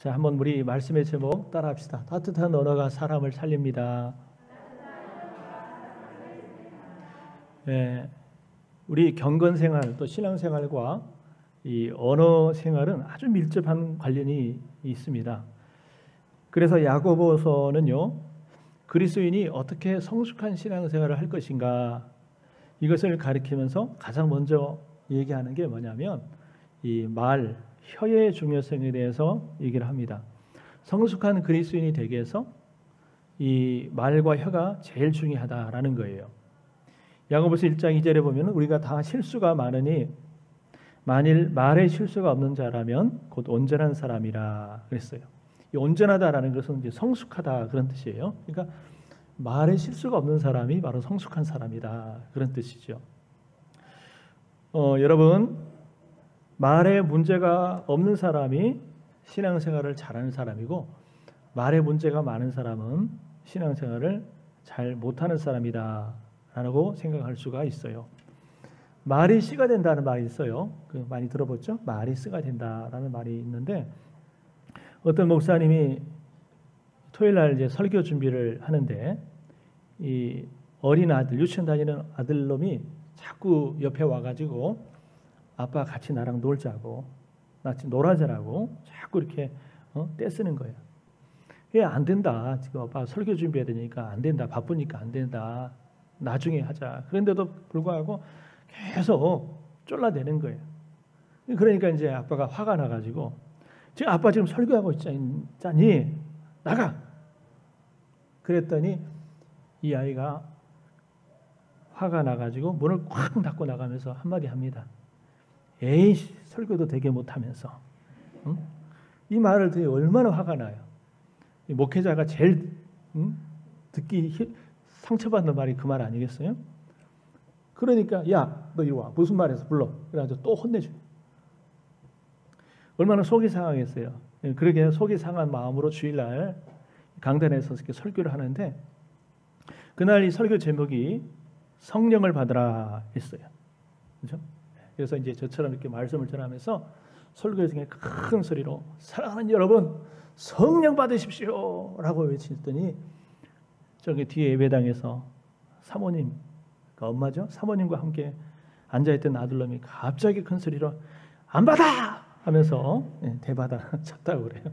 자, 한번 우리 말씀의 제목 따라합시다. 따뜻한 언어가 사람을 살립니다. 예, 우리 경건 생활 또 신앙 생활과 이 언어 생활은 아주 밀접한 관련이 있습니다. 그래서 야고보서는요, 그리스도인이 어떻게 성숙한 신앙 생활을 할 것인가 이것을 가리키면서 가장 먼저 얘기하는 게 뭐냐면 이 말, 혀의 중요성에 대해서 얘기를 합니다. 성숙한 그리스도인이 되기 위해서 이 말과 혀가 제일 중요하다라는 거예요. 야고보서 1장 2절에 보면 우리가 다 실수가 많으니 만일 말에 실수가 없는 자라면 곧 온전한 사람이라 그랬어요. 이 온전하다라는 것은 이제 성숙하다 그런 뜻이에요. 그러니까 말에 실수가 없는 사람이 바로 성숙한 사람이다 그런 뜻이죠. 여러분, 말에 문제가 없는 사람이 신앙생활을 잘하는 사람이고 말에 문제가 많은 사람은 신앙생활을 잘 못하는 사람이다 라고 생각할 수가 있어요. 말이 씨가 된다는 말이 있어요. 많이 들어봤죠? 말이 씨가 된다라는 말이 있는데 어떤 목사님이 토요일 날 이제 설교 준비를 하는데 이 어린 아들, 유치원 다니는 아들놈이 자꾸 옆에 와가지고 아빠 같이 나랑 놀자고, 같이 놀아자라고 자꾸 이렇게 떼쓰는 거예요. 이게 안 된다. 지금 아빠 설교 준비해야 되니까 안 된다. 바쁘니까 안 된다. 나중에 하자. 그런데도 불구하고 계속 쫄라대는 거예요. 그러니까 이제 아빠가 화가 나가지고 지금 아빠 지금 설교하고 있잖니 나가. 그랬더니 이 아이가 화가 나가지고 문을 꽉 닫고 나가면서 한마디 합니다. 에이, 설교도 되게 못하면서. 응? 이 말을 듣니 얼마나 화가 나요. 이 목회자가 제일 듣기 상처받는 말이 그 말 아니겠어요? 그러니까 야, 너 이리 와. 무슨 말해서 불러. 그래가지고 또 혼내줘요. 얼마나 속이 상하겠어요. 그러게 속이 상한 마음으로 주일날 강단에서 이렇게 설교를 하는데 그날 이 설교 제목이 성령을 받으라 했어요. 그렇죠? 그래서 이제 저처럼 이렇게 말씀을 전하면서 설교 중에 큰 소리로 사랑하는 여러분 성령 받으십시오라고 외쳤더니 저기 뒤에 예배당에서 사모님, 그러니까 엄마죠? 사모님과 함께 앉아있던 아들놈이 갑자기 큰 소리로 안 받아! 하면서 대받아 쳤다고 그래요.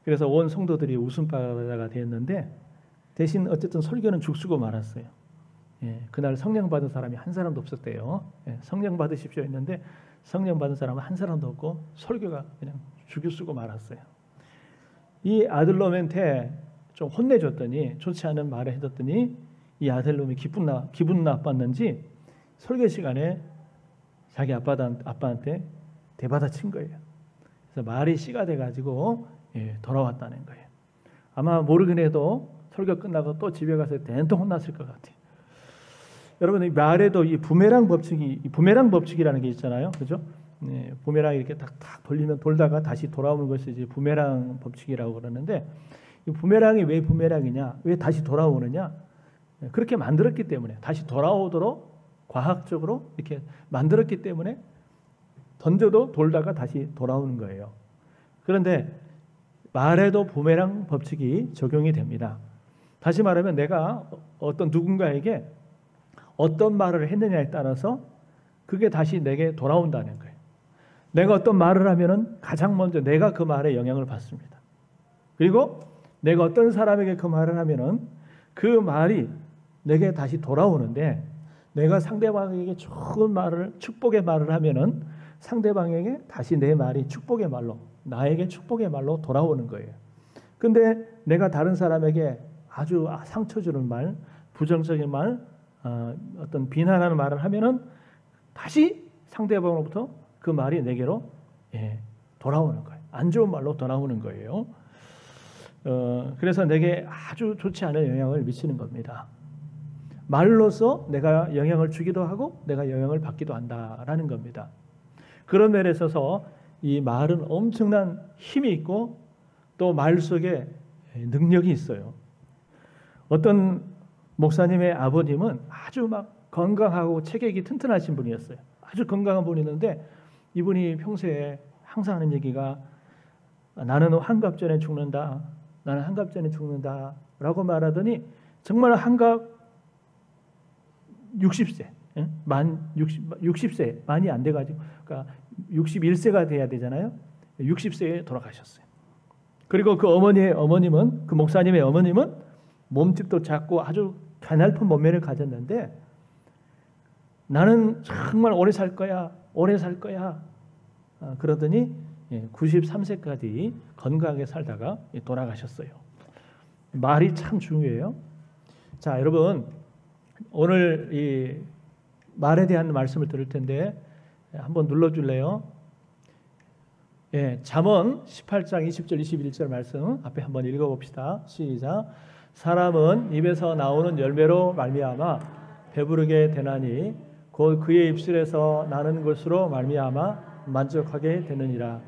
그래서 온 성도들이 웃음바다가 되었는데 대신 어쨌든 설교는 죽쓰고 말았어요. 그날 성령 받은 사람이 한 사람도 없었대요. 성령 받으십시오 했는데 성령 받은 사람은 한 사람도 없고 설교가 그냥 죽쓰고 말았어요. 이 아들놈한테 좀 혼내줬더니 좋지 않은 말을 해줬더니 이 아들놈이 기분 나빴는지 설교 시간에 자기 아빠한테 대받아친 거예요. 그래서 말이 씨가 돼가지고 돌아왔다는 거예요. 아마 모르긴 해도 설교 끝나고 또 집에 가서 된통 혼났을 것 같아요. 여러분, 이 말에도 이 부메랑 법칙이라는 게 있잖아요, 그죠? 부메랑이 이렇게 탁탁 돌리면 돌다가 다시 돌아오는 것이 이제 부메랑 법칙이라고 그러는데 이 부메랑이 왜 부메랑이냐, 왜 다시 돌아오느냐? 그렇게 만들었기 때문에 다시 돌아오도록 과학적으로 이렇게 만들었기 때문에 던져도 돌다가 다시 돌아오는 거예요. 그런데 말에도 부메랑 법칙이 적용이 됩니다. 다시 말하면 내가 어떤 누군가에게 어떤 말을 했느냐에 따라서 그게 다시 내게 돌아온다는 거예요. 내가 어떤 말을 하면은 가장 먼저 내가 그 말에 영향을 받습니다. 그리고 내가 어떤 사람에게 그 말을 하면은 그 말이 내게 다시 돌아오는데 내가 상대방에게 좋은 말을, 축복의 말을 하면은 상대방에게 다시 내 말이 축복의 말로, 나에게 축복의 말로 돌아오는 거예요. 근데 내가 다른 사람에게 아주 상처 주는 말, 부정적인 말, 어떤 비난하는 말을 하면은 다시 상대방으로부터 그 말이 내게로 돌아오는 거예요. 안 좋은 말로 돌아오는 거예요. 그래서 내게 아주 좋지 않은 영향을 미치는 겁니다. 말로서 내가 영향을 주기도 하고 내가 영향을 받기도 한다라는 겁니다. 그런 면에 있어서 이 말은 엄청난 힘이 있고 또 말 속에 능력이 있어요. 어떤 목사님의 아버님은 아주 막 건강하고 체격이 튼튼하신 분이었어요. 아주 건강한 분이었는데 이분이 평소에 항상 하는 얘기가 나는 환갑 전에 죽는다. 나는 환갑 전에 죽는다. 라고 말하더니 정말 환갑 60세, 만 60세 많이 안 돼가지고, 그러니까 61세가 돼야 되잖아요. 60세에 돌아가셨어요. 그리고 그 어머님은, 그 목사님의 어머님은 몸집도 작고 아주 가냘픈 몸매를 가졌는데 나는 정말 오래 살 거야, 오래 살 거야. 그러더니 93세까지 건강하게 살다가 돌아가셨어요. 말이 참 중요해요. 자, 여러분, 오늘 이 말에 대한 말씀을 들을 텐데 한번 눌러줄래요? 잠언 18장 20절 21절 말씀 앞에 한번 읽어봅시다. 시작. 사람은 입에서 나오는 열매로 말미암아 배부르게 되나니 곧 그의 입술에서 나는 것으로 말미암아 만족하게 되느니라.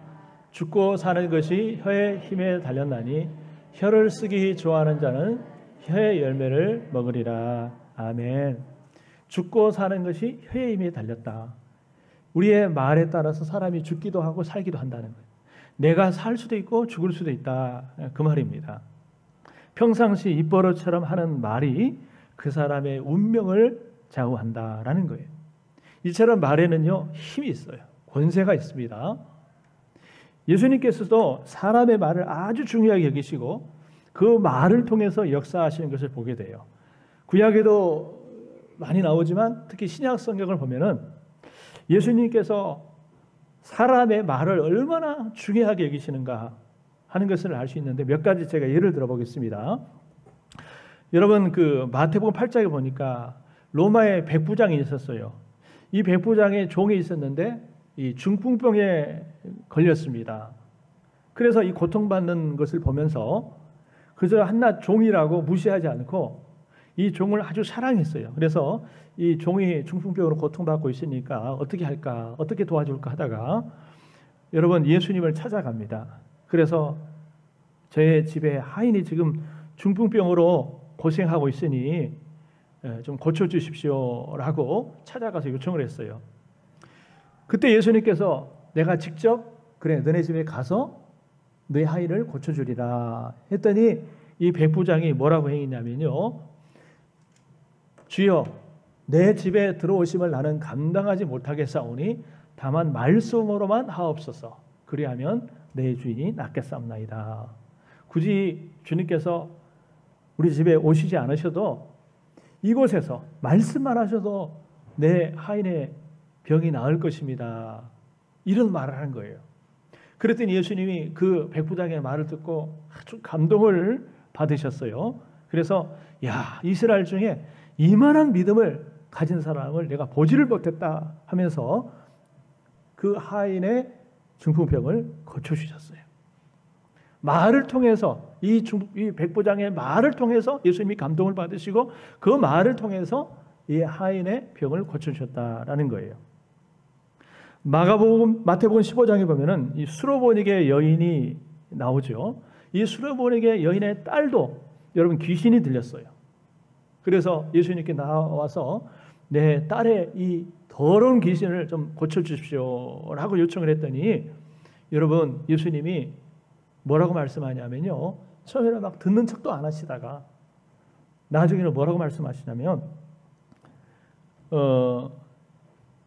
죽고 사는 것이 혀의 힘에 달렸나니 혀를 쓰기 좋아하는 자는 혀의 열매를 먹으리라. 아멘. 죽고 사는 것이 혀의 힘에 달렸다. 우리의 말에 따라서 사람이 죽기도 하고 살기도 한다는 거예요. 내가 살 수도 있고 죽을 수도 있다. 그 말입니다. 평상시 입버릇처럼 하는 말이 그 사람의 운명을 좌우한다라는 거예요. 이처럼 말에는요, 힘이 있어요. 권세가 있습니다. 예수님께서도 사람의 말을 아주 중요하게 여기시고 그 말을 통해서 역사하시는 것을 보게 돼요. 구약에도 많이 나오지만 특히 신약 성경을 보면은 예수님께서 사람의 말을 얼마나 중요하게 여기시는가 하는 것을 알 수 있는데 몇 가지 제가 예를 들어 보겠습니다. 여러분, 그 마태복음 8장에 보니까 로마의 백부장이 있었어요. 이 백부장의 종이 있었는데 이 중풍병에 걸렸습니다. 그래서 이 고통받는 것을 보면서 그저 한낱 종이라고 무시하지 않고 이 종을 아주 사랑했어요. 그래서 이 종이 중풍병으로 고통받고 있으니까 어떻게 할까, 어떻게 도와줄까 하다가 여러분 예수님을 찾아갑니다. 그래서 제 집에 하인이 지금 중풍병으로 고생하고 있으니 좀 고쳐주십시오라고 찾아가서 요청을 했어요. 그때 예수님께서 내가 직접 그래 너네 집에 가서 너희 하인을 고쳐주리라 했더니 이 백부장이 뭐라고 했냐면요, 주여 내 집에 들어오심을 나는 감당하지 못하겠사오니 다만 말씀으로만 하옵소서. 그리하면 내 주인이 낫겠사옵나이다. 굳이 주님께서 우리 집에 오시지 않으셔도 이곳에서 말씀만 하셔도 내 하인의 병이 나을 것입니다. 이런 말을 하는 거예요. 그랬더니 예수님이 그 백부장의 말을 듣고 아주 감동을 받으셨어요. 그래서 야, 이스라엘 중에 이만한 믿음을 가진 사람을 내가 보지를 못했다 하면서 그 하인의 중풍병을 고쳐주셨어요. 말을 통해서 이 백부장의 말을 통해서 예수님이 감동을 받으시고 그 말을 통해서 이 하인의 병을 고쳐주셨다라는 거예요. 마태복음 15장에 보면은 이 수로보니게 여인이 나오죠. 이 수로보니게 여인의 딸도 여러분 귀신이 들렸어요. 그래서 예수님께 나와서 내 딸의 이 더러운 귀신을 좀 고쳐주십시오라고 요청을 했더니 여러분 예수님이 뭐라고 말씀하냐면요, 처음에는 막 듣는 척도 안 하시다가 나중에는 뭐라고 말씀하시냐면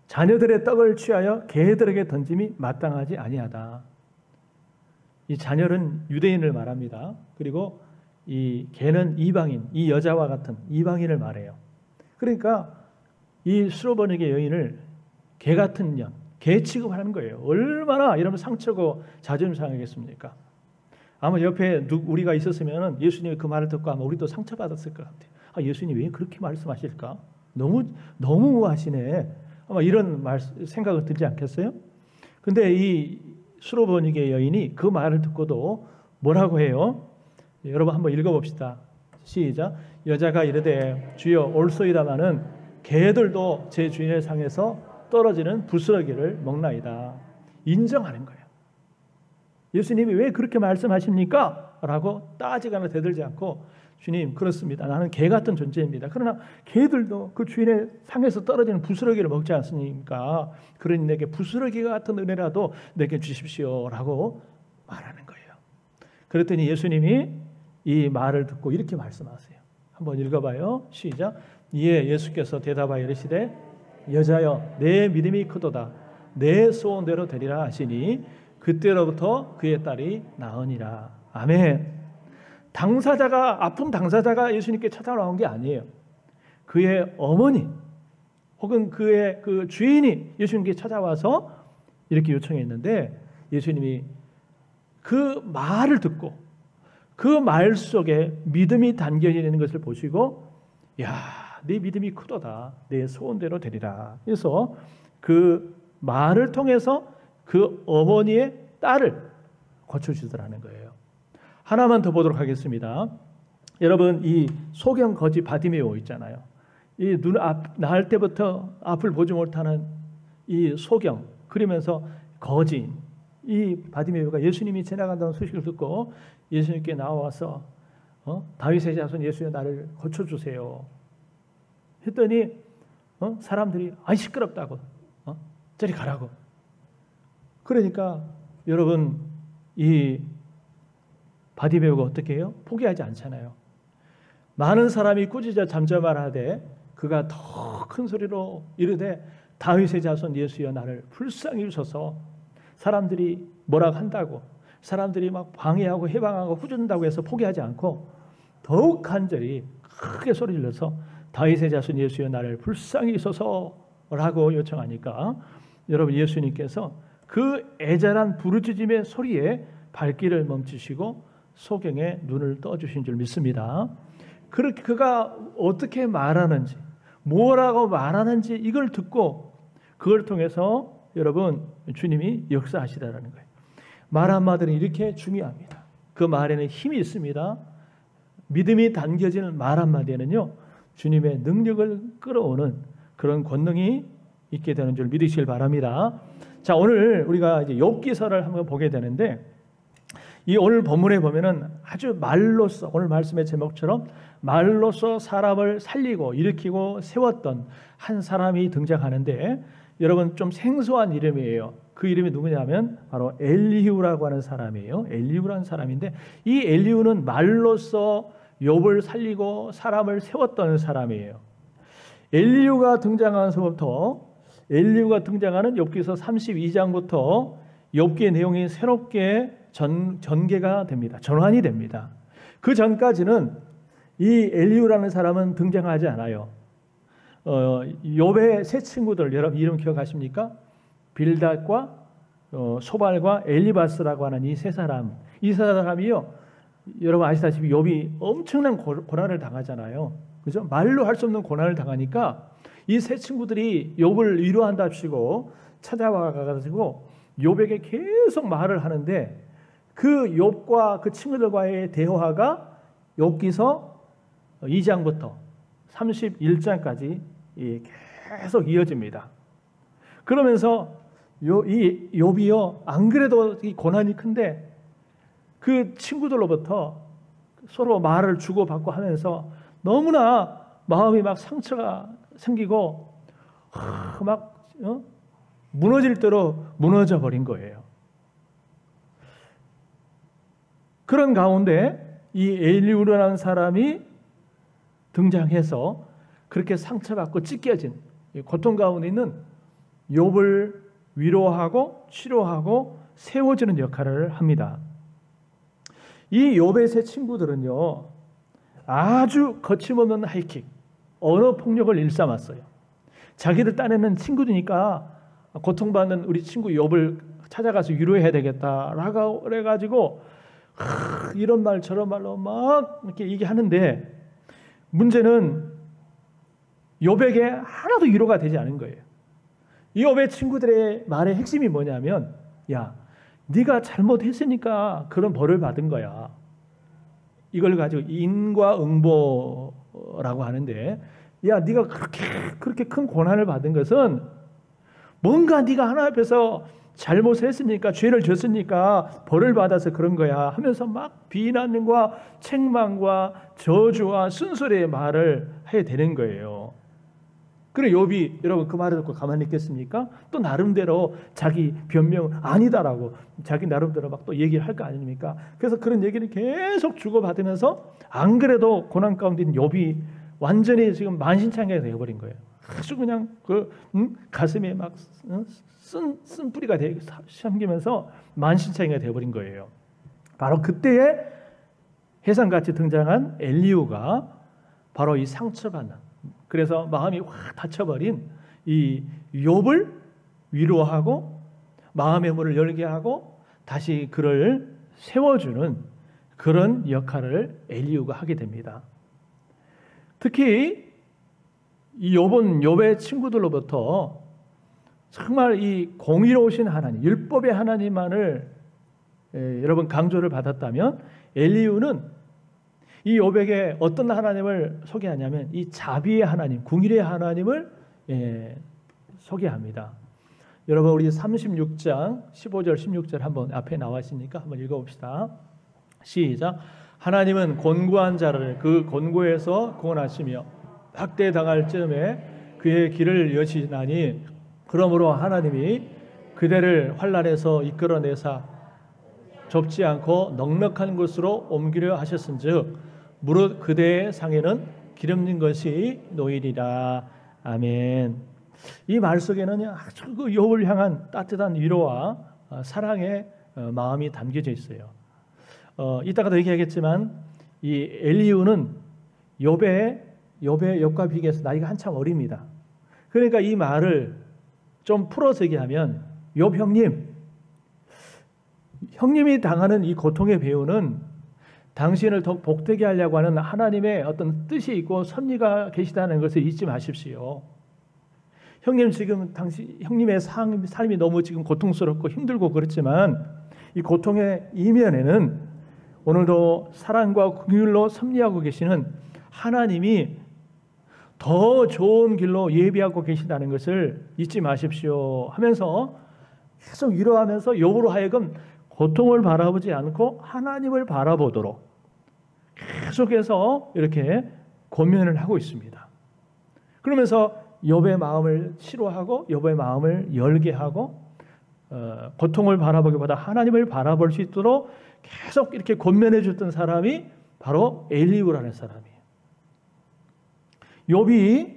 자녀들의 떡을 취하여 개들에게 던짐이 마땅하지 아니하다. 이 자녀는 유대인을 말합니다. 그리고 이 개는 이방인, 이 여자와 같은 이방인을 말해요. 그러니까 이 수로보니게 여인을 개 같은 년, 개 취급하는 거예요. 얼마나 이러면 상처고 자존심 상하겠습니까? 아마 옆에 우리가 있었으면 예수님이 그 말을 듣고 아마 우리도 상처받았을 것 같아요. 아, 예수님 왜 그렇게 말씀하실까? 너무 우하시네. 아마 이런 생각을 들지 않겠어요? 근데 이 수로보니게 여인이 그 말을 듣고도 뭐라고 해요? 여러분 한번 읽어봅시다. 시작. 여자가 이르되 주여 올소이다마는 개들도 제 주인의 상에서 떨어지는 부스러기를 먹나이다. 인정하는 거예요. 예수님이 왜 그렇게 말씀하십니까? 라고 따지거나 대들지 않고 주님, 그렇습니다. 나는 개 같은 존재입니다. 그러나 개들도 그 주인의 상에서 떨어지는 부스러기를 먹지 않습니까? 그러니 내게 부스러기 같은 은혜라도 내게 주십시오라고 말하는 거예요. 그랬더니 예수님이 이 말을 듣고 이렇게 말씀하세요. 한번 읽어봐요. 시작. 이에 예수께서 대답하여 이르시되 여자여 내 믿음이 크도다. 내 소원대로 되리라 하시니 그때로부터 그의 딸이 나으니라. 아멘. 아픈 당사자가 예수님께 찾아나온 게 아니에요. 그의 어머니 혹은 그의 그 주인이 예수님께 찾아와서 이렇게 요청했는데 예수님이 그 말을 듣고 그 말 속에 믿음이 담겨져 있는 것을 보시고 야, 네 믿음이 크도다. 내 소원대로 되리라. 그래서 그 말을 통해서 그 어머니의 딸을 고쳐주더라는 거예요. 하나만 더 보도록 하겠습니다. 여러분, 이 소경 거지 바디메오 있잖아요. 이 눈 낳을 때부터 앞을 보지 못하는 이 소경, 그러면서 거지, 이 바디메오가 예수님이 지나간다는 소식을 듣고 예수님께 나와서 다윗의 자손 예수여 나를 고쳐주세요 했더니 사람들이 시끄럽다고 저리 가라고. 그러니까 여러분, 이 바디메오가 어떻게 해요? 포기하지 않잖아요. 많은 사람이 꾸짖어 잠잠하되 그가 더 큰 소리로 이르되 다윗의 자손 예수여 나를 불쌍히 여기소서. 사람들이 뭐라고 한다고, 사람들이 막 방해하고 해방하고 후준다고 해서 포기하지 않고 더욱 간절히 크게 소리 질러서 다윗의 자손 예수여 나를 불쌍히 여기소서라고 요청하니까 여러분, 예수님께서 그 애절한 부르짖음의 소리에 발길을 멈추시고 소경의 눈을 떠주신 줄 믿습니다. 그렇게 그가 어떻게 말하는지, 뭐라고 말하는지 이걸 듣고 그걸 통해서 여러분, 주님이 역사하시다라는 거예요. 말 한마디는 이렇게 중요합니다. 그 말에는 힘이 있습니다. 믿음이 담겨지는 말 한마디에는요, 주님의 능력을 끌어오는 그런 권능이 있게 되는 줄 믿으시길 바랍니다. 자, 오늘 우리가 이제 욥기서를 한번 보게 되는데, 이 오늘 본문에 보면은 아주 말로써, 오늘 말씀의 제목처럼 말로써 사람을 살리고 일으키고 세웠던 한 사람이 등장하는데, 여러분 좀 생소한 이름이에요. 그 이름이 누구냐면 바로 엘리후라고 하는 사람이에요. 엘리후라는 사람인데, 이 엘리후는 말로써 욥을 살리고 사람을 세웠던 사람이에요. 엘리후가 등장하면서부터, 엘리후가 등장하는 욥기서 32장부터 욥기의 내용이 새롭게 전개가 됩니다. 전환이 됩니다. 그 전까지는 이 엘리후라는 사람은 등장하지 않아요. 욥의 세 친구들, 여러분 이름 기억하십니까? 빌닷과 소발과 엘리바스라고 하는 이 세 사람. 이 세 사람이요, 여러분 아시다시피 욥이 엄청난 고난을 당하잖아요. 그죠? 말로 할 수 없는 고난을 당하니까 이 세 친구들이 욥을 위로한답시고 찾아와 가지고 욥에게 계속 말을 하는데, 그 욥과 그 친구들과의 대화가 욥기서 2장부터 31장까지 계속 이어집니다. 그러면서 이 욥이요, 안 그래도 이 고난이 큰데 그 친구들로부터 서로 말을 주고받고 하면서 너무나 마음이 막 상처가 생기고 막 무너질 대로 무너져 버린 거예요. 그런 가운데 이 엘리후라는 사람이 등장해서 그렇게 상처받고 찢겨진 고통 가운데 있는 욥을 위로하고 치료하고 세워주는 역할을 합니다. 이 욥의 세 친구들은요, 아주 거침없는 하이킥, 언어 폭력을 일삼았어요. 자기들 딴에는 친구들이니까 고통받는 우리 친구 욥을 찾아가서 위로해야 되겠다라고 그래가지고 이런 말 저런 말로 막 이렇게 얘기하는데, 문제는 욥에게 하나도 위로가 되지 않은 거예요. 이 욥의 친구들의 말의 핵심이 뭐냐면, 야, 네가 잘못했으니까 그런 벌을 받은 거야. 이걸 가지고 인과응보라고 하는데, 야, 네가 그렇게 큰 고난을 받은 것은 뭔가 네가 하나님 앞에서 잘못을 했으니까, 죄를 졌으니까 벌을 받아서 그런 거야 하면서 막 비난과 책망과 저주와 쓴소리의 말을 해야 되는 거예요. 그래 욥이 여러분 그 말을 듣고 가만히 있겠습니까? 또 나름대로 자기 변명 아니다라고 자기 나름대로 막 또 얘기를 할 거 아닙니까? 그래서 그런 얘기를 계속 주고받으면서 안 그래도 고난 가운데 있는 욥이 완전히 지금 만신창이가 되어버린 거예요. 아주 그냥 그 가슴에 막 쓴 뿌리가 삼기면서 만신창이가 되어버린 거예요. 바로 그때에 해상같이 등장한 엘리후가 바로 이 상처받는, 그래서 마음이 확 닫혀버린 이 욥을 위로하고 마음의 문을 열게 하고 다시 그를 세워주는 그런 역할을 엘리후가 하게 됩니다. 특히 이 욥의 친구들로부터 정말 이 공의로우신 하나님, 율법의 하나님만을 여러분 강조를 받았다면 엘리후는 이 욥에게 어떤 하나님을 소개하냐면 이 자비의 하나님, 궁일의 하나님을 소개합니다. 여러분 우리 36장 15절 16절 한번 앞에 나와 있으니까 한번 읽어봅시다. 시작. 하나님은 곤고한 자를 그 곤고에서 구원하시며 학대당할 즈음에 그의 길을 여시나니 그러므로 하나님이 그대를 환난에서 이끌어내사 좁지 않고 넉넉한 곳으로 옮기려 하셨은즉 무릇 그대의 상에는 기름진 것이 놓이리라. 아멘. 이 말 속에는 아주 그 욥을 향한 따뜻한 위로와 사랑의 마음이 담겨져 있어요. 이따가도 얘기하겠지만 이 엘리후는 욥과 비교해서 나이가 한참 어립니다. 그러니까 이 말을 좀 풀어서 얘기하면 욥 형님이 당하는 이 고통의 배후는 당신을 더 복되게 하려고 하는 하나님의 어떤 뜻이 있고 섭리가 계시다는 것을 잊지 마십시오. 형님 지금 형님의 삶이 너무 지금 고통스럽고 힘들고 그렇지만 이 고통의 이면에는 오늘도 사랑과 긍휼로 섭리하고 계시는 하나님이 더 좋은 길로 예비하고 계시다는 것을 잊지 마십시오 하면서 계속 위로하면서 욥으로 하여금 고통을 바라보지 않고 하나님을 바라보도록 계속해서 이렇게 권면을 하고 있습니다. 그러면서 욥의 마음을 치료하고 욥의 마음을 열게 하고 고통을 바라보기보다 하나님을 바라볼 수 있도록 계속 이렇게 권면해 줬던 사람이 바로 엘리후라는 사람이에요. 욥이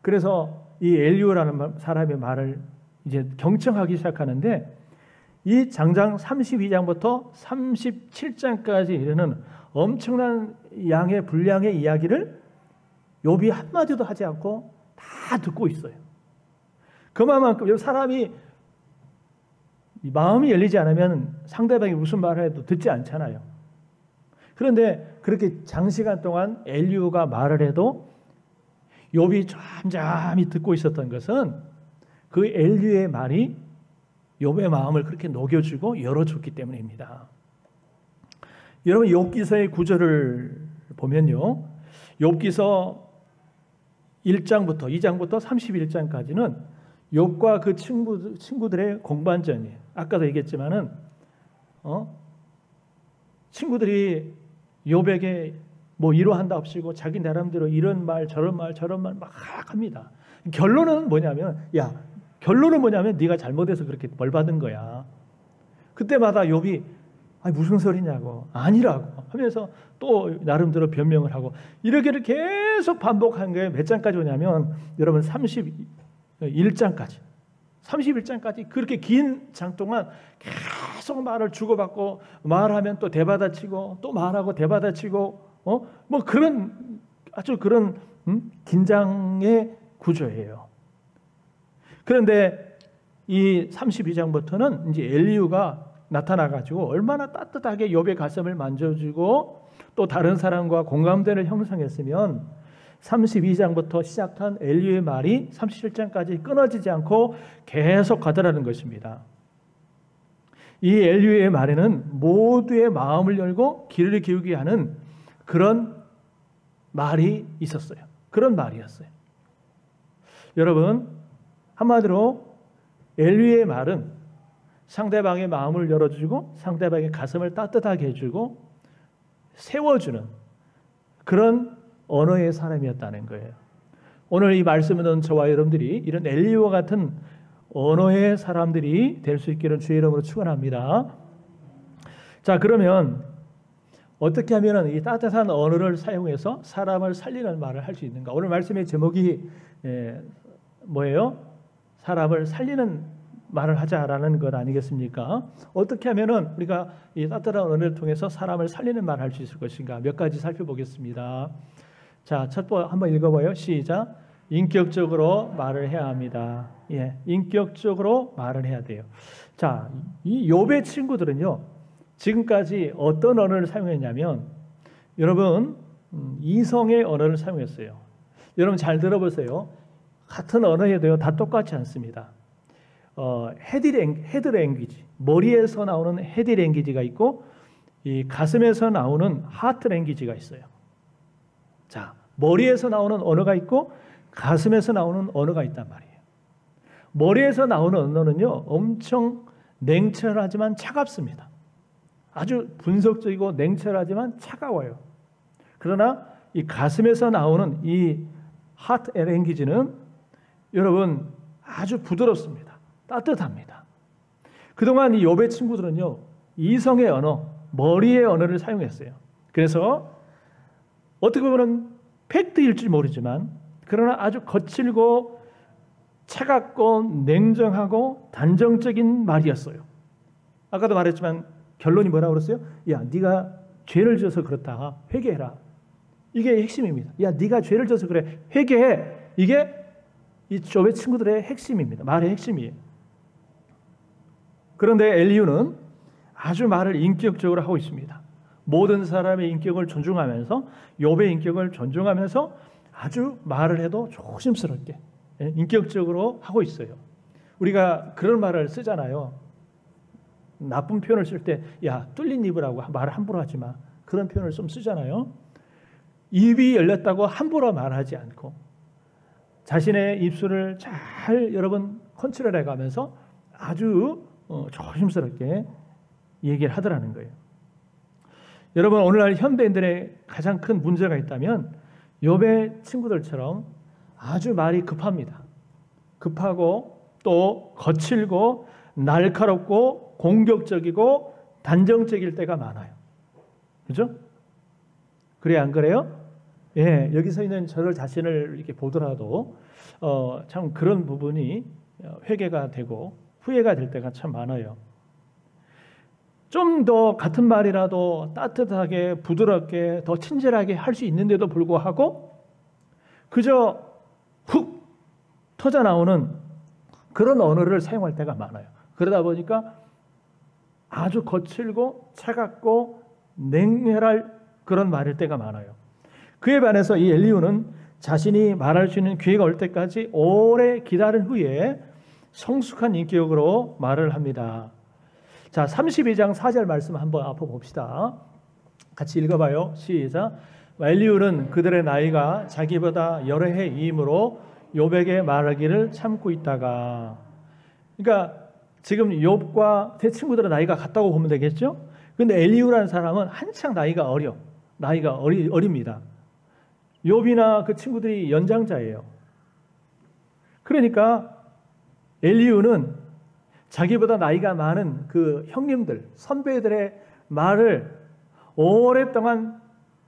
그래서 이 엘리후라는 사람의 말을 이제 경청하기 시작하는데 이 장장 32장부터 37장까지 이르는 엄청난 양의 분량의 이야기를 욥이 한마디도 하지 않고 다 듣고 있어요. 그만큼 사람이 마음이 열리지 않으면 상대방이 무슨 말을 해도 듣지 않잖아요. 그런데 그렇게 장시간 동안 엘리후가 말을 해도 욥이 잠잠히 듣고 있었던 것은 그 엘리후의 말이 욥의 마음을 그렇게 녹여주고 열어줬기 때문입니다. 여러분 욥기서의 구절을 보면요, 욥기서 1장부터 2장부터 31장까지는 욥과 그 친구들의 공반전이에요. 아까도 얘기했지만은 친구들이 욥에게 뭐 위로한답시고 자기 나름대로 이런 말 저런 말 막 합니다. 결론은 뭐냐면 네가 잘못해서 그렇게 벌 받은 거야. 그때마다 욥이 무슨 소리냐고 아니라고 하면서 또 나름대로 변명을 하고 이렇게 계속 반복한 게 몇 장까지 오냐면 여러분 31장까지 그렇게 긴 장 동안 계속 말을 주고받고 말하면 또 대받아치고 또 말하고 대받아치고 뭐 그런 아주 그런 긴장의 구조예요. 그런데 이 32장부터는 이제 엘리후가 나타나가지고 얼마나 따뜻하게 욥의 가슴을 만져주고 또 다른 사람과 공감대를 형성했으면 32장부터 시작한 엘리후의 말이 37장까지 끊어지지 않고 계속 가더라는 것입니다. 이 엘리후의 말에는 모두의 마음을 열고 귀를 기울게 하는 그런 말이 있었어요. 그런 말이었어요. 여러분 한마디로 엘리후의 말은 상대방의 마음을 열어주고 상대방의 가슴을 따뜻하게 해주고 세워주는 그런 언어의 사람이었다는 거예요. 오늘 이 말씀을 듣는 저와 여러분들이 이런 엘리야와 같은 언어의 사람들이 될 수 있기를 주의 이름으로 축원합니다. 자, 그러면 어떻게 하면 이 따뜻한 언어를 사용해서 사람을 살리는 말을 할 수 있는가? 오늘 말씀의 제목이 뭐예요? 사람을 살리는 말을 하자라는 것 아니겠습니까? 어떻게 하면은 우리가 이 따뜻한 언어를 통해서 사람을 살리는 말을 할 수 있을 것인가? 몇 가지 살펴보겠습니다. 자, 첫 번째 한번 읽어봐요. 시작. 인격적으로 말을 해야 합니다. 예, 인격적으로 말을 해야 돼요. 자, 이 욥의 친구들은요, 지금까지 어떤 언어를 사용했냐면, 여러분 이성의 언어를 사용했어요. 여러분 잘 들어보세요. 같은 언어에도요 다 똑같지 않습니다. 헤드 랭귀지, 머리에서 나오는 헤드 랭귀지가 있고 이 가슴에서 나오는 하트 랭귀지가 있어요. 자, 머리에서 나오는 언어가 있고 가슴에서 나오는 언어가 있단 말이에요. 머리에서 나오는 언어는요 엄청 냉철하지만 차갑습니다. 아주 분석적이고 냉철하지만 차가워요. 그러나 이 가슴에서 나오는 이 하트 랭귀지는 여러분 아주 부드럽습니다. 따뜻합니다. 그동안 이 욥의 친구들은요 이성의 언어, 머리의 언어를 사용했어요. 그래서 어떻게 보면 팩트일지 모르지만 그러나 아주 거칠고 차갑고 냉정하고 단정적인 말이었어요. 아까도 말했지만 결론이 뭐라고 그랬어요? 야, 네가 죄를 져서 그렇다. 회개해라. 이게 핵심입니다. 야, 네가 죄를 져서 그래. 회개해. 이게 이 욥의 친구들의 핵심입니다. 말의 핵심이에요. 그런데 엘리후는 아주 말을 인격적으로 하고 있습니다. 모든 사람의 인격을 존중하면서 욥의 인격을 존중하면서 아주 말을 해도 조심스럽게 인격적으로 하고 있어요. 우리가 그런 말을 쓰잖아요. 나쁜 표현을 쓸 때 야, 뚫린 입을 하고 말을 함부로 하지 마. 그런 표현을 좀 쓰잖아요. 입이 열렸다고 함부로 말하지 않고 자신의 입술을 잘 여러분 컨트롤해 가면서 아주 조심스럽게 얘기를 하더라는 거예요. 여러분 오늘날 현대인들의 가장 큰 문제가 있다면 욥의 친구들처럼 아주 말이 급합니다. 급하고 또 거칠고 날카롭고 공격적이고 단정적일 때가 많아요. 그렇죠? 그래 안 그래요? 예, 여기서 있는 저를 자신을 이렇게 보더라도 참 그런 부분이 회개가 되고 후회가 될 때가 참 많아요. 좀 더 같은 말이라도 따뜻하게 부드럽게 더 친절하게 할 수 있는데도 불구하고 그저 훅 터져 나오는 그런 언어를 사용할 때가 많아요. 그러다 보니까 아주 거칠고 차갑고 냉혈할 그런 말일 때가 많아요. 그에 반해서 이 엘리후는 자신이 말할 수 있는 기회가 올 때까지 오래 기다린 후에 성숙한 인격으로 말을 합니다. 자, 32장 4절 말씀 한번 앞으로 봅시다. 같이 읽어봐요. 시작. 엘리후는 그들의 나이가 자기보다 여러 해이므로 욥에게 말하기를 참고 있다가, 그러니까 지금 욥과 제 친구들의 나이가 같다고 보면 되겠죠. 그런데 엘리후라는 사람은 한창 나이가 어립니다. 욥이나 그 친구들이 연장자예요. 그러니까 엘리후는 자기보다 나이가 많은 그 형님들, 선배들의 말을 오랫동안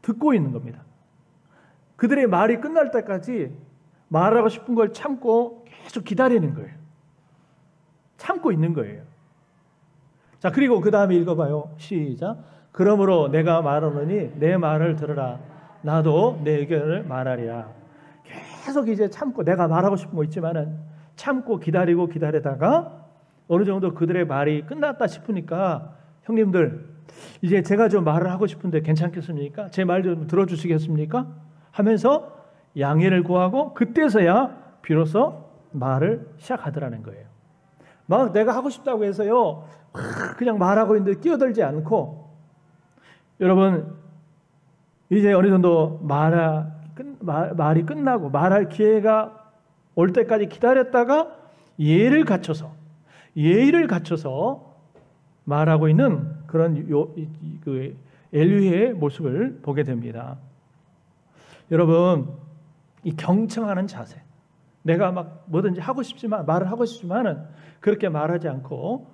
듣고 있는 겁니다. 그들의 말이 끝날 때까지 말하고 싶은 걸 참고 계속 기다리는 거예요. 참고 있는 거예요. 자, 그리고 그 다음에 읽어봐요. 시작. 그러므로 내가 말하노니 내 말을 들으라. 나도 내 의견을 말하리라. 계속 이제 참고, 내가 말하고 싶은 거 있지만은 참고 기다리다가 어느 정도 그들의 말이 끝났다 싶으니까 형님들 이제 제가 좀 말을 하고 싶은데 괜찮겠습니까? 제 말 좀 들어주시겠습니까? 하면서 양해를 구하고 그때서야 비로소 말을 시작하더라는 거예요. 막 내가 하고 싶다고 해서요 그냥 말하고 있는데 끼어들지 않고, 여러분 이제 어느 정도 말이 끝나고 말할 기회가 올 때까지 기다렸다가 예의를 갖춰서 말하고 있는 그런 그 엘리후의 모습을 보게 됩니다. 여러분, 이 경청하는 자세, 내가 막 뭐든지 하고 싶지만 말을 하고 싶지만은 그렇게 말하지 않고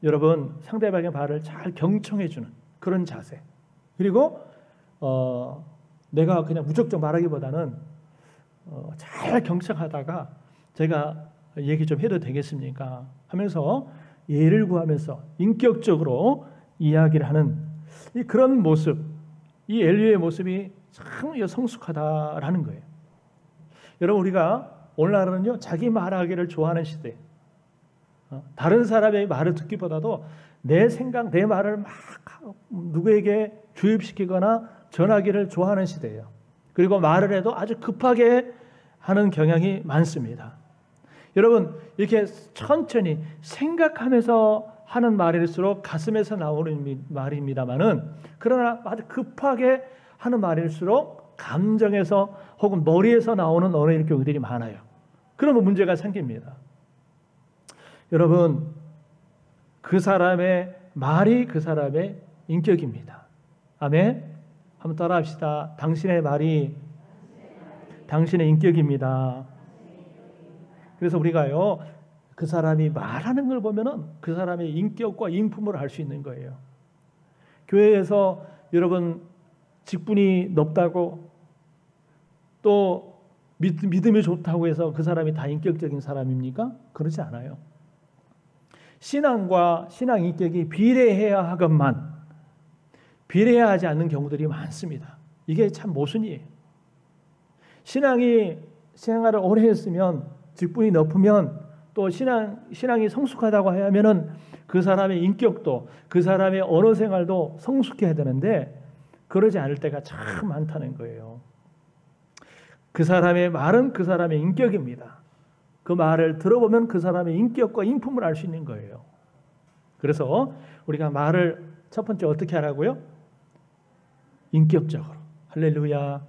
여러분 상대방의 말을 잘 경청해 주는 그런 자세. 그리고 내가 그냥 무작정 말하기보다는 잘 경청하다가 제가 얘기 좀 해도 되겠습니까? 하면서 예를 구하면서 인격적으로 이야기를 하는 그런 모습, 이 엘리후의 모습이 참 성숙하다라는 거예요. 여러분, 우리가 오늘날은요 자기 말하기를 좋아하는 시대. 다른 사람의 말을 듣기보다도 내 생각, 내 말을 막 누구에게 주입시키거나 전하기를 좋아하는 시대예요. 그리고 말을 해도 아주 급하게 하는 경향이 많습니다. 여러분, 이렇게 천천히 생각하면서 하는 말일수록 가슴에서 나오는 말입니다만은, 그러나 아주 급하게 하는 말일수록 감정에서 혹은 머리에서 나오는 언어의 경우들이 많아요. 그러면 문제가 생깁니다. 여러분, 그 사람의 말이 그 사람의 인격입니다. 아멘? 한번 따라합시다. 당신의 말이 당신의 인격입니다. 그래서 우리가요, 그 사람이 말하는 걸 보면은 그 사람의 인격과 인품을 알 수 있는 거예요. 교회에서 여러분 직분이 높다고 또 믿음이 좋다고 해서 그 사람이 다 인격적인 사람입니까? 그렇지 않아요. 신앙과 신앙 인격이 비례해야 하건만 비례하지 않는 경우들이 많습니다. 이게 참 모순이에요. 신앙을 오래 했으면 직분이 높으면 또 신앙이 성숙하다고 하면은 그 사람의 인격도 그 사람의 언어 생활도 성숙해야 되는데 그러지 않을 때가 참 많다는 거예요. 그 사람의 말은 그 사람의 인격입니다. 그 말을 들어보면 그 사람의 인격과 인품을 알 수 있는 거예요. 그래서 우리가 말을 첫 번째 어떻게 하라고요? 인격적으로. 할렐루야.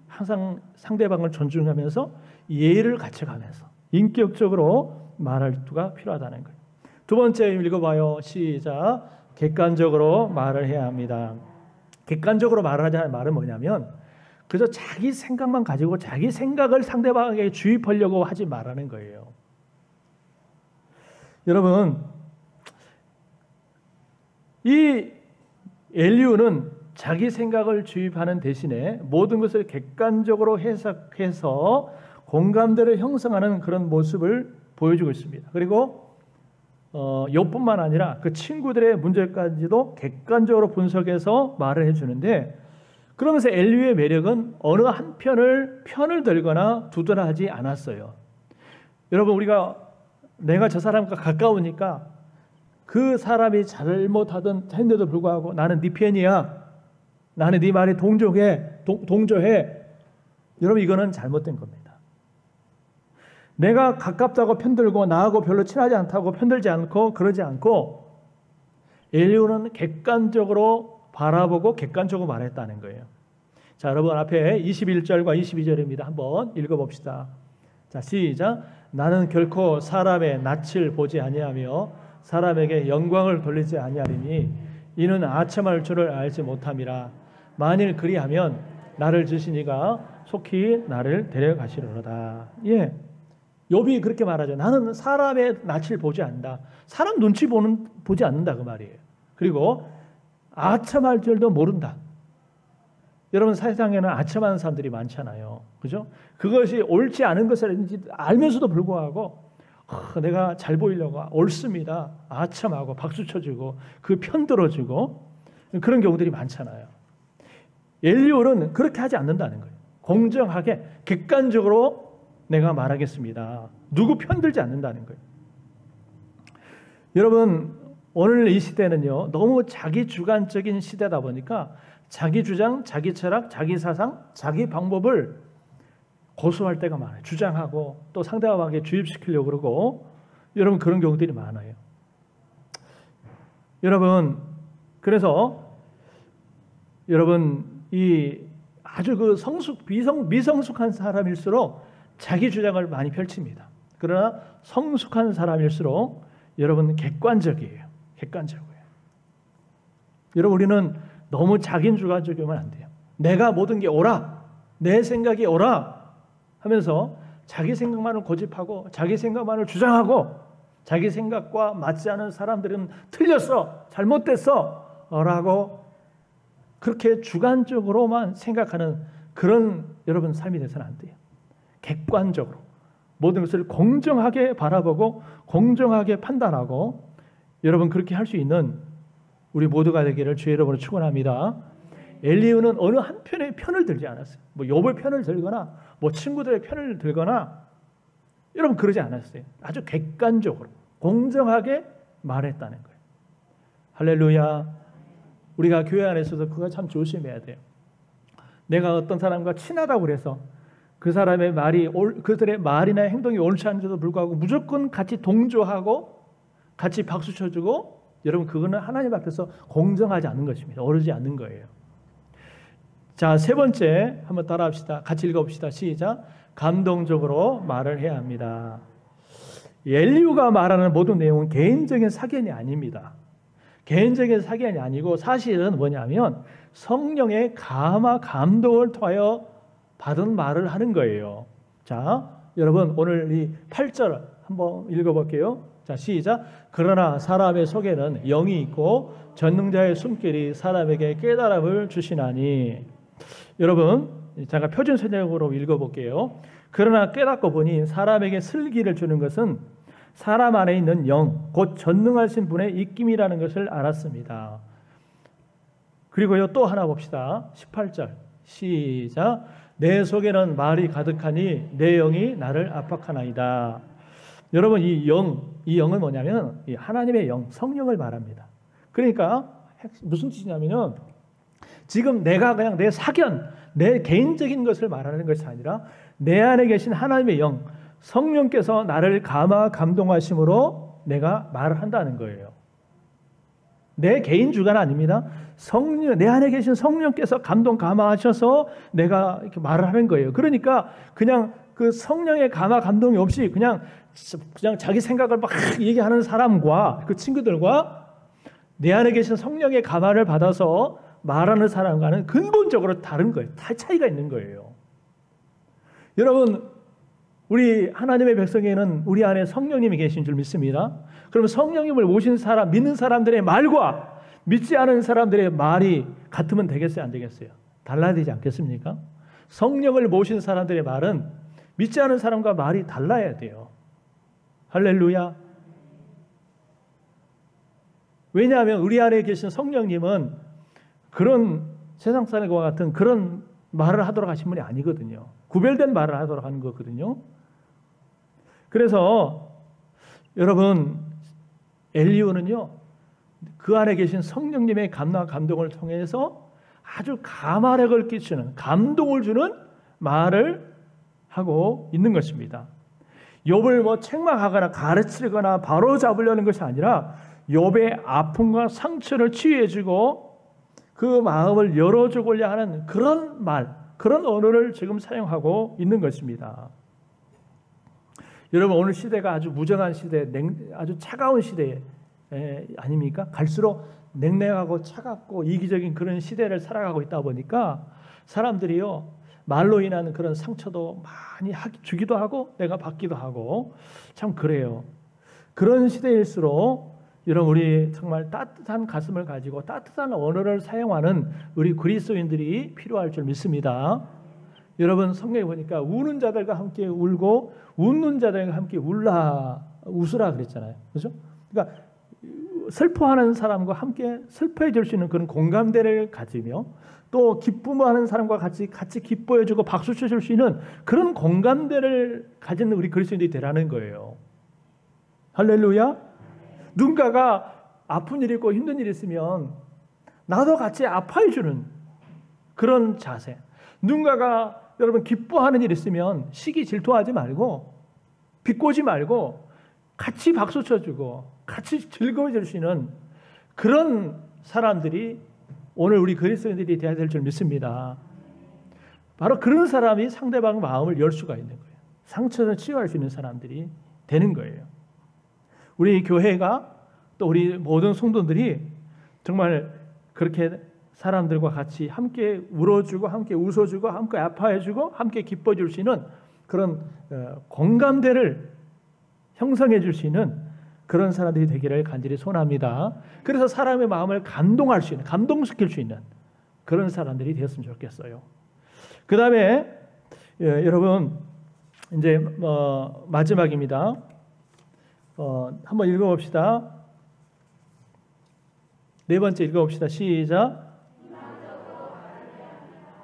항상 상대방을 존중하면서 예의를 갖춰가면서 인격적으로 말할 수가 필요하다는 거예요. 두 번째 읽어봐요. 시작. 객관적으로 말을 해야 합니다. 객관적으로 말하자는 말은 뭐냐면 그저 자기 생각만 가지고 자기 생각을 상대방에게 주입하려고 하지 말라는 거예요. 여러분, 이 엘리후는 자기 생각을 주입하는 대신에 모든 것을 객관적으로 해석해서 공감대를 형성하는 그런 모습을 보여주고 있습니다. 그리고 욥뿐만 아니라 그 친구들의 문제까지도 객관적으로 분석해서 말을 해주는데, 그러면서 엘리후의 매력은 어느 한 편을 들거나 두드러하지 않았어요. 여러분, 내가 저 사람과 가까우니까 그 사람이 잘못하든 했는데도 불구하고 나는 네 편이야, 나는 네 말에 동조해. 여러분, 이거는 잘못된 겁니다. 내가 가깝다고 편들고 나하고 별로 친하지 않다고 편들지 않고 그러지 않고 엘리후는 객관적으로 바라보고 객관적으로 말했다는 거예요. 자, 여러분 앞에 21절과 22절입니다. 한번 읽어봅시다. 자, 시작. 나는 결코 사람의 낯을 보지 아니하며 사람에게 영광을 돌리지 아니하리니 이는 아첨할 줄을 알지 못함이라. 만일 그리하면 나를 주신 이가 속히 나를 데려가시려다. 예, 욥이 그렇게 말하죠. 나는 사람의 낯을 보지 않는다. 사람 눈치 보지 않는다 그 말이에요. 그리고 아첨할 줄도 모른다. 여러분, 세상에는 아첨하는 사람들이 많잖아요. 그죠? 그것이 옳지 않은 것을 알면서도 불구하고 내가 잘 보이려고 옳습니다. 아첨하고 박수 쳐주고 그 편 들어주고 그런 경우들이 많잖아요. 엘리후는 그렇게 하지 않는다는 거예요. 공정하게 객관적으로 내가 말하겠습니다. 누구 편들지 않는다는 거예요. 여러분, 오늘 이 시대는요 너무 자기 주관적인 시대다 보니까 자기 주장, 자기 철학, 자기 사상, 자기 방법을 고수할 때가 많아요. 주장하고 또 상대방에게 주입시키려고 그러고, 여러분 그런 경우들이 많아요. 여러분, 그래서 여러분 이 아주 그 미성숙한 사람일수록 자기 주장을 많이 펼칩니다. 그러나 성숙한 사람일수록 여러분 객관적이에요. 객관적이에요. 여러분, 우리는 너무 자기주관적이면 안 돼요. 내가 모든 게 옳아, 내 생각이 옳아 하면서 자기 생각만을 고집하고 자기 생각만을 주장하고 자기 생각과 맞지 않은 사람들은 틀렸어, 잘못됐어 라고 그렇게 주관적으로만 생각하는 그런 여러분 삶이 돼서는 안 돼요. 객관적으로 모든 것을 공정하게 바라보고 공정하게 판단하고 여러분 그렇게 할 수 있는 우리 모두가 되기를 주의 이름으로 축원합니다. 엘리후는 어느 한편의 편을 들지 않았어요. 뭐 욥의 편을 들거나 뭐 친구들의 편을 들거나 여러분 그러지 않았어요. 아주 객관적으로 공정하게 말했다는 거예요. 할렐루야. 우리가 교회 안에서도 그거 참 조심해야 돼요. 내가 어떤 사람과 친하다고 그래서 그 사람의 말이 그들의 말이나 행동이 옳지 않은데도 불구하고 무조건 같이 동조하고 같이 박수 쳐주고 여러분 그거는 하나님 앞에서 공정하지 않은 것입니다. 옳지 않는 거예요. 자, 세 번째 한번 따라합시다. 같이 읽어봅시다. 시작. 감동적으로 말을 해야 합니다. 엘리후가 말하는 모든 내용은 개인적인 사견이 아닙니다. 개인적인 사견이 아니고 사실은 뭐냐면 성령의 감동을 통하여 받은 말을 하는 거예요. 자, 여러분 오늘 이 8절 한번 읽어볼게요. 자, 시작. 그러나 사람의 속에는 영이 있고 전능자의 숨결이 사람에게 깨달음을 주시나니. 여러분, 제가 표준 번역으로 읽어볼게요. 그러나 깨닫고 보니 사람에게 슬기를 주는 것은 사람 안에 있는 영, 곧 전능하신 분의 입김이라는 것을 알았습니다. 그리고요 또 하나 봅시다. 18절 시작. 내 속에는 말이 가득하니 내 영이 나를 압박하나이다. 여러분 이 영은 뭐냐면 이 하나님의 영, 성령을 말합니다. 그러니까 무슨 뜻이냐면은 지금 내가 그냥 내 사견, 내 개인적인 것을 말하는 것이 아니라 내 안에 계신 하나님의 영, 성령께서 나를 감동하심으로 내가 말을 한다는 거예요. 내 개인 주관 아닙니다. 성령, 내 안에 계신 성령께서 감동하셔서 내가 이렇게 말을 하는 거예요. 그러니까 그냥 그 성령의 감동이 없이 그냥 자기 생각을 막 얘기하는 사람과 그 친구들과 내 안에 계신 성령의 감화를 받아서 말하는 사람과는 근본적으로 다른 거예요. 차이가 있는 거예요. 여러분, 우리 하나님의 백성에는 우리 안에 성령님이 계신 줄 믿습니다. 그러면 성령님을 모신 사람, 믿는 사람들의 말과 믿지 않은 사람들의 말이 같으면 되겠어요? 안 되겠어요? 달라야 되지 않겠습니까? 성령을 모신 사람들의 말은 믿지 않은 사람과 말이 달라야 돼요. 할렐루야. 왜냐하면 우리 안에 계신 성령님은 그런 세상 사람과 같은 그런 말을 하도록 하신 분이 아니거든요. 구별된 말을 하도록 하는 거거든요. 그래서 여러분 엘리후는요 그 안에 계신 성령님의 감화와 감동을 통해서 아주 감화력을 끼치는 감동을 주는 말을 하고 있는 것입니다. 욥을 뭐 책망하거나 가르치거나 바로 잡으려는 것이 아니라 욥의 아픔과 상처를 치유해주고 그 마음을 열어주고자 하는 그런 말, 그런 언어를 지금 사용하고 있는 것입니다. 여러분 오늘 시대가 아주 무정한 시대, 아주 차가운 시대 아닙니까? 갈수록 냉랭하고 차갑고 이기적인 그런 시대를 살아가고 있다 보니까 사람들이요 말로 인한 그런 상처도 많이 주기도 하고 내가 받기도 하고 참 그래요. 그런 시대일수록 여러분 우리 정말 따뜻한 가슴을 가지고 따뜻한 언어를 사용하는 우리 그리스도인들이 필요할 줄 믿습니다. 여러분 성경에 보니까 우는 자들과 함께 울고 웃는 자들과 함께 웃으라 그랬잖아요. 그렇죠? 그러니까 슬퍼하는 사람과 함께 슬퍼해 줄 수 있는 그런 공감대를 가지며 또 기쁨하는 사람과 같이 기뻐해 주고 박수 쳐 줄 수 있는 그런 공감대를 가진 우리 그리스도인들이 되라는 거예요. 할렐루야. 누군가가 아픈 일이 있고 힘든 일이 있으면 나도 같이 아파해 주는 그런 자세. 누군가가 여러분 기뻐하는 일이 있으면 시기 질투하지 말고 비꼬지 말고 같이 박수 쳐주고 같이 즐거워질 수 있는 그런 사람들이 오늘 우리 그리스도인들이 되어야 될 줄 믿습니다. 바로 그런 사람이 상대방 마음을 열 수가 있는 거예요. 상처를 치유할 수 있는 사람들이 되는 거예요. 우리 교회가 또 우리 모든 성도들이 정말 그렇게 사람들과 같이 함께 울어주고 함께 웃어주고 함께 아파해주고 함께 기뻐줄 수 있는 그런 공감대를 형성해 줄 수 있는 그런 사람들이 되기를 간절히 소원합니다. 그래서 사람의 마음을 감동할 수 있는, 감동시킬 수 있는 그런 사람들이 되었으면 좋겠어요. 그 다음에 여러분 이제 마지막입니다. 한번 읽어봅시다. 네 번째 읽어봅시다. 시작.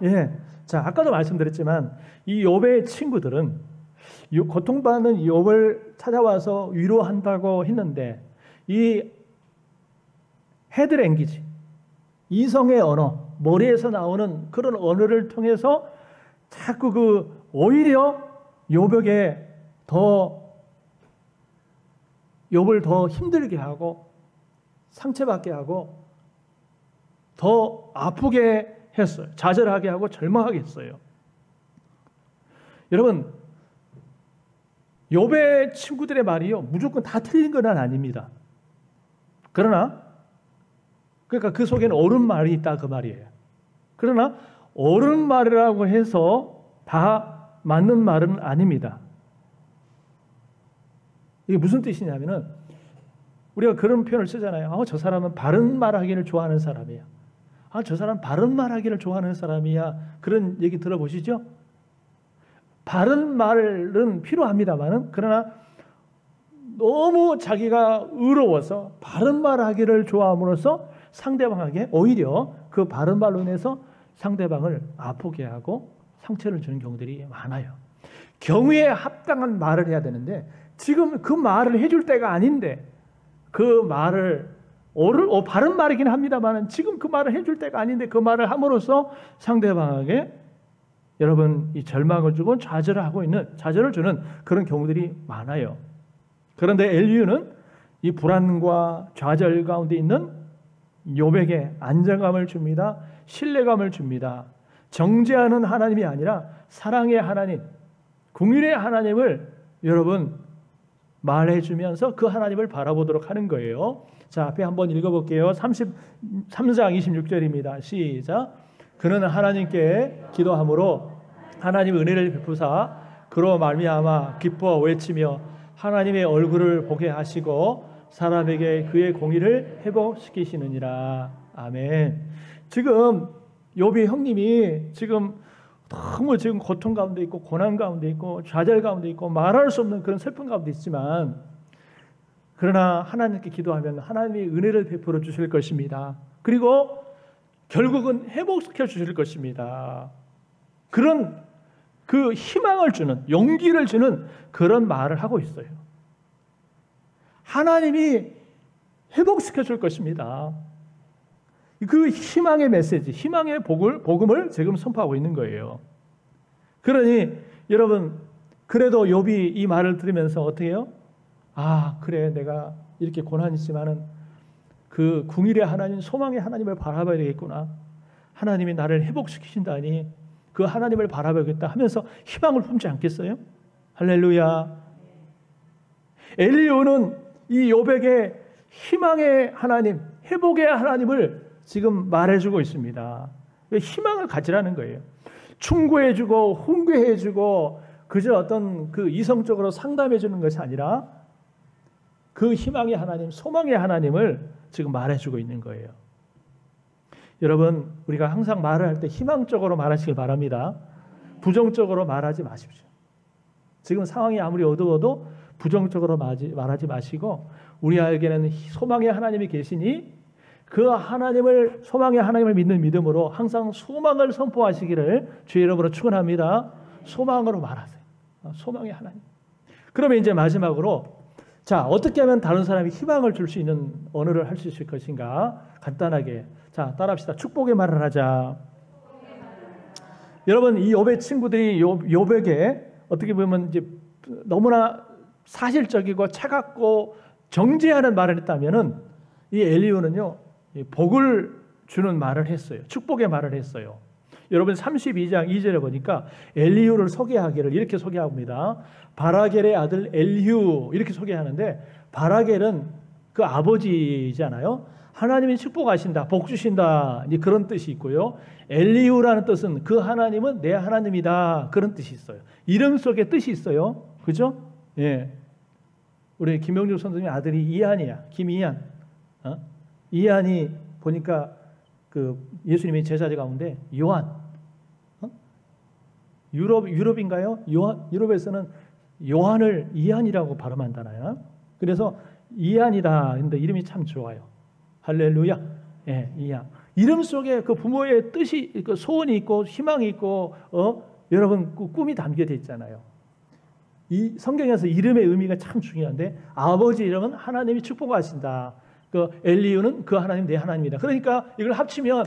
예, 자 아까도 말씀드렸지만 이 욥의 친구들은 고통받는 욥을 찾아와서 위로한다고 했는데 이 헤드랭귀지, 이성의 언어, 머리에서 나오는 그런 언어를 통해서 자꾸 오히려 욥을 더 힘들게 하고 상처받게 하고 더 아프게 했어요. 좌절하게 하고 절망하게 했어요. 여러분, 욥의 친구들의 말이요 무조건 다 틀린 건 아닙니다. 그러나 그러니까 그 속에는 옳은 말이 있다 그 말이에요. 그러나 옳은 말이라고 해서 다 맞는 말은 아닙니다. 이게 무슨 뜻이냐면은 우리가 그런 표현을 쓰잖아요. 저 사람은 바른 말하기를 좋아하는 사람이야. 저 사람 바른 말하기를 좋아하는 사람이야. 그런 얘기 들어보시죠? 바른 말은 필요합니다만은 그러나 너무 자기가 의로워서 바른 말하기를 좋아함으로써 상대방에게 오히려 그 바른 말로 인해서 상대방을 아프게 하고 상처를 주는 경우들이 많아요. 경우에 합당한 말을 해야 되는데 지금 그 말을 해줄 때가 아닌데 그 말을 바른 말이긴 합니다만 지금 그 말을 해줄 때가 아닌데 그 말을 함으로써 상대방에게 여러분 이 절망을 주고 좌절을 주는 그런 경우들이 많아요. 그런데 엘리후는 이 불안과 좌절 가운데 있는 욥에게 안정감을 줍니다. 신뢰감을 줍니다. 정죄하는 하나님이 아니라 사랑의 하나님, 긍휼의 하나님을 여러분 말해주면서 그 하나님을 바라보도록 하는 거예요. 자, 앞에 한번 읽어볼게요. 33장 26절입니다. 시작. 그는 하나님께 기도함으로 하나님 은혜를 베푸사 그로 말미암아 기뻐 외치며 하나님의 얼굴을 보게 하시고 사람에게 그의 공의를 회복시키시느니라. 아멘. 지금 욥의 형님이 지금 너무 지금 고통 가운데 있고 고난 가운데 있고 좌절 가운데 있고 말할 수 없는 그런 슬픔 가운데 있지만 그러나 하나님께 기도하면 하나님이 은혜를 베풀어 주실 것입니다. 그리고 결국은 회복시켜 주실 것입니다. 그런 그 희망을 주는 용기를 주는 그런 말을 하고 있어요. 하나님이 회복시켜 줄 것입니다. 그 희망의 메시지, 희망의 복음을 지금 선포하고 있는 거예요. 그러니 여러분 그래도 욥이 이 말을 들으면서 어떻게 해요? 그래 내가 이렇게 고난이 있지만은 그 궁일의 하나님, 소망의 하나님을 바라봐야 되겠구나. 하나님이 나를 회복시키신다니 그 하나님을 바라봐야겠다 하면서 희망을 품지 않겠어요? 할렐루야. 엘리후는 이 욥에게 희망의 하나님, 회복의 하나님을 지금 말해주고 있습니다. 희망을 가지라는 거예요. 충고해주고 훈계해주고 그저 어떤 그 이성적으로 상담해주는 것이 아니라 그 희망의 하나님, 소망의 하나님을 지금 말해주고 있는 거예요. 여러분 우리가 항상 말을 할 때 희망적으로 말하시길 바랍니다. 부정적으로 말하지 마십시오. 지금 상황이 아무리 어두워도 부정적으로 말하지 마시고 우리에게는 소망의 하나님이 계시니 그 하나님을 소망의 하나님을 믿는 믿음으로 항상 소망을 선포하시기를 주의 이름으로 축원합니다. 소망으로 말하세요. 소망의 하나님. 그러면 이제 마지막으로 자 어떻게 하면 다른 사람이 희망을 줄 수 있는 언어를 할 수 있을 것인가? 간단하게 자 따라합시다. 축복의 말을 하자. 여러분 이 욥의 친구들이 욥에게 어떻게 보면 이제 너무나 사실적이고 차갑고 정죄하는 말을 했다면은 이 엘리후는요 복을 주는 말을 했어요. 축복의 말을 했어요. 여러분 32장 2절에 보니까 엘리후를 소개하기를 이렇게 소개합니다. 바라겔의 아들 엘리후 이렇게 소개하는데 바라겔은 그 아버지잖아요. 하나님이 축복하신다, 복 주신다, 이제 그런 뜻이 있고요. 엘리후라는 뜻은 그 하나님은 내 하나님이다, 그런 뜻이 있어요. 이름 속에 뜻이 있어요. 그죠? 예. 우리 김영주 선생님 아들이 이한이야. 김이한. 이한이 보니까 그 예수님의 제자들 가운데 요한. 유럽인가요? 유럽에서는 요한을 이한이라고 발음한다나요? 그래서 이한이다. 근데 이름이 참 좋아요. 할렐루야. 예, 이한. 이름 속에 그 부모의 뜻이, 그 소원이 있고 희망이 있고, 여러분 그 꿈이 담겨져 있잖아요. 이 성경에서 이름의 의미가 참 중요한데, 아버지 이름은 하나님이 축복하신다. 그 엘리후는 그 하나님 내 하나님이다. 그러니까 이걸 합치면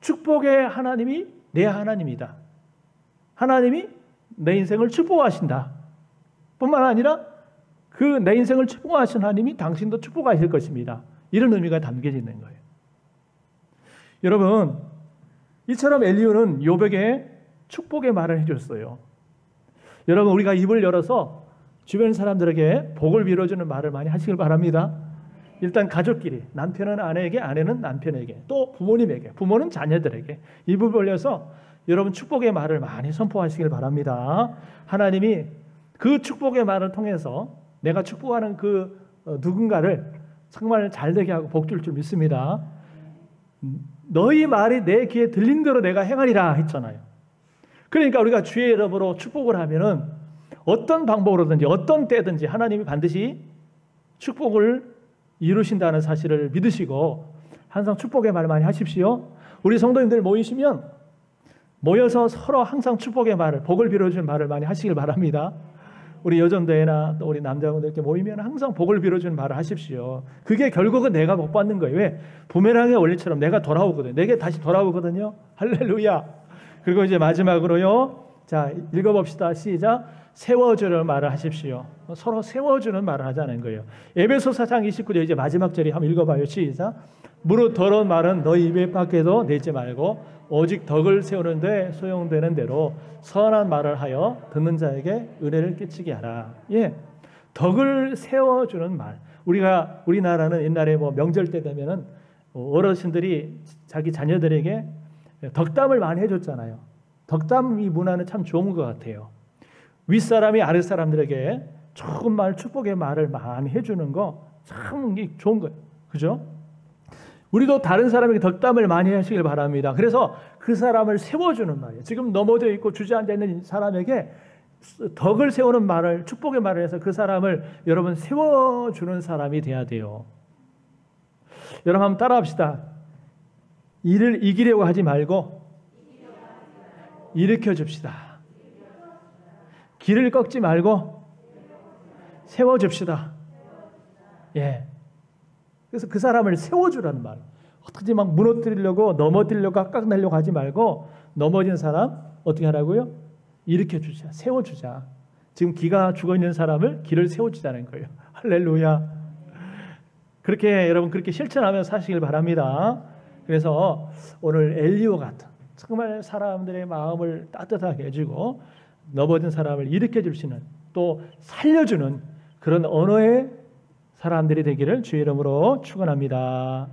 축복의 하나님이 내 하나님이다. 하나님이 내 인생을 축복하신다. 뿐만 아니라 그 내 인생을 축복하신 하나님이 당신도 축복하실 것입니다. 이런 의미가 담겨져 있는 거예요. 여러분, 이처럼 엘리후는 욥에게 축복의 말을 해줬어요. 여러분, 우리가 입을 열어서 주변 사람들에게 복을 빌어주는 말을 많이 하시길 바랍니다. 일단 가족끼리, 남편은 아내에게, 아내는 남편에게, 또 부모님에게, 부모는 자녀들에게 입을 벌려서 여러분 축복의 말을 많이 선포하시길 바랍니다. 하나님이 그 축복의 말을 통해서 내가 축복하는 그 누군가를 정말 잘되게 하고 복 줄 줄 믿습니다. 너희 말이 내 귀에 들린 대로 내가 행하리라 했잖아요. 그러니까 우리가 주의 이름으로 축복을 하면은 어떤 방법으로든지 어떤 때든지 하나님이 반드시 축복을 이루신다는 사실을 믿으시고 항상 축복의 말 많이 하십시오. 우리 성도님들 모여서 서로 항상 축복의 말을, 복을 빌어주는 말을 많이 하시길 바랍니다. 우리 여전대회나 또 우리 남자분들께 모이면 항상 복을 빌어주는 말을 하십시오. 그게 결국은 내가 복 받는 거예요. 왜? 부메랑의 원리처럼 내가 돌아오거든요. 내게 다시 돌아오거든요. 할렐루야. 그리고 이제 마지막으로요. 자, 읽어봅시다. 시작. 세워주는 말을 하십시오. 서로 세워주는 말을 하자는 거예요. 에베소 4장 29절 이제 마지막 절이 한번 읽어봐요. 시작. 무릇 더러운 말은 너희 입 밖에도 내지 말고 오직 덕을 세우는 데 소용되는 대로 선한 말을 하여 듣는 자에게 은혜를 끼치게 하라. 예, 덕을 세워주는 말. 우리나라는 옛날에 뭐 명절 때 되면은 어르신들이 자기 자녀들에게 덕담을 많이 해줬잖아요. 덕담 이 문화는 참 좋은 것 같아요. 윗사람이 아랫사람들에게 좋은 말, 축복의 말을 많이 해주는 거 참 좋은 거예요. 그죠? 우리도 다른 사람에게 덕담을 많이 하시길 바랍니다. 그래서 그 사람을 세워주는 말이에요. 지금 넘어져 있고 주저앉아 있는 사람에게 덕을 세우는 말을, 축복의 말을 해서 그 사람을 여러분 세워주는 사람이 돼야 돼요. 여러분 한번 따라합시다. 일을 이기려고 하지 말고 일으켜 줍시다. 길을 꺾지 말고 세워줍시다. 예. 그래서 그 사람을 세워주라는 말. 어떻게 막 무너뜨리려고 넘어뜨리려고 깎아내려고 하지 말고 넘어진 사람 어떻게 하라고요? 일으켜주자. 세워주자. 지금 기가 죽어있는 사람을 길을 세워주자는 거예요. 할렐루야. 그렇게 여러분 그렇게 실천하며 사시길 바랍니다. 그래서 오늘 엘리후 같은 정말 사람들의 마음을 따뜻하게 해주고 넘어진 사람을 일으켜줄 수 있는 또 살려주는 그런 언어의 사람들이 되기를 주의 이름으로 축원합니다.